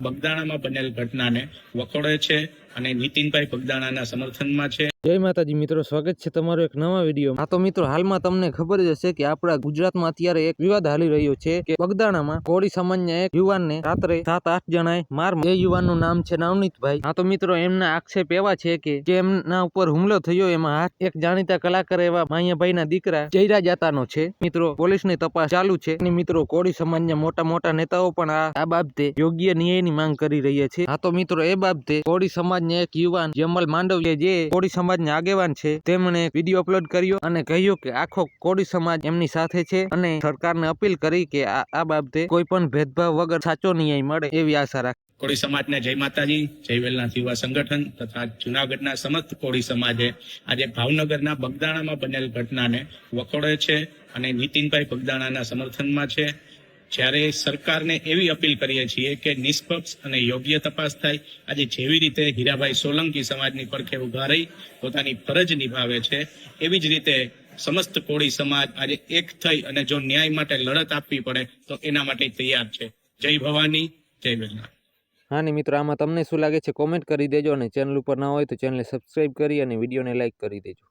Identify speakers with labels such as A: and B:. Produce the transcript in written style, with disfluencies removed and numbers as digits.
A: બગદાણામાં બનેલ ઘટનાને વખોડે છે અને નીતિનભાઈ બગદાણાના સમર્થનમાં છે।
B: જય માતાજી મિત્રો, સ્વાગત છે તમારો એક નવા વિડીયો। આ તો મિત્રો હાલમાં તમને ખબર જ હશે કે આપણા ગુજરાતમાં અત્યારે એક વિવાદ હાલી રહ્યો છે કે બગદાણામાં કોળી સમાજના એક યુવાનને રાત્રે 7-8 જણાએ માર એ યુવાનનું નામ છે નવનીતભાઈ। આ તો મિત્રો એમના આક્ષેપ એવા છે કે જે એમના ઉપર હુમલો થયો એમાં એક જાણીતા કલાકાર એવા માયાભાઈના દીકરા જયરા જાતાનો છે। મિત્રો પોલીસની તપાસ ચાલુ છે અને મિત્રો કોળી સમાજના મોટા નેતાઓ પણ આ બાબતે યોગ્ય ન્યાયની માંગ કરી રહ્યા છે। આ તો મિત્રો એ બાબતે કોળી સમાજના એક યુવાન જમલ માંડવીએ જે કોળી સમાજના આગેવાન છે તેમણે વિડીયો અપલોડ કર્યો અને કહ્યું કે આખો કોળી સમાજ એમની સાથે છે અને સરકારને અપીલ કરી કે આ બાબતે કોઈ પણ ભેદભાવ વગર સાચો ન્યાય મળે એવી આશા રાખે।
A: કોળી સમાજને જય માતાજી। જય વેલનાથ યુવા સંગઠન તથા જુનાગઢના સમસ્ત કોળી સમાજે આજે ભાવનગરના બગદાણામાં બનેલ ઘટનાને વખોડે છે અને નીતિનભાઈ બગદાણાના સમર્થનમાં છે। જ્યારે સરકારને એવી અપીલ કરીએ છીએ કે નિષ્પક્ષ અને યોગ્ય તપાસ થાય। આજે જેવી રીતે હીરાભાઈ સોલંકી સમાજની પડખે ઉભા રહી પોતાની ફરજ નિભાવે છે એવી જ રીતે સમસ્ત કોળી સમાજ આજે એક થઈ અને જો ન્યાય માટે લડત આપવી પડે તો એના માટે તૈયાર છે। જય ભવાની, જય વેલનાથ।
B: હા ને મિત્રો, આમાં તમને શું લાગે છે કોમેન્ટ કરી દેજો અને ચેનલ ઉપર ના હોય તો ચેનલને સબસ્ક્રાઇબ કરી અને વિડીયોને લાઇક કરી દેજો।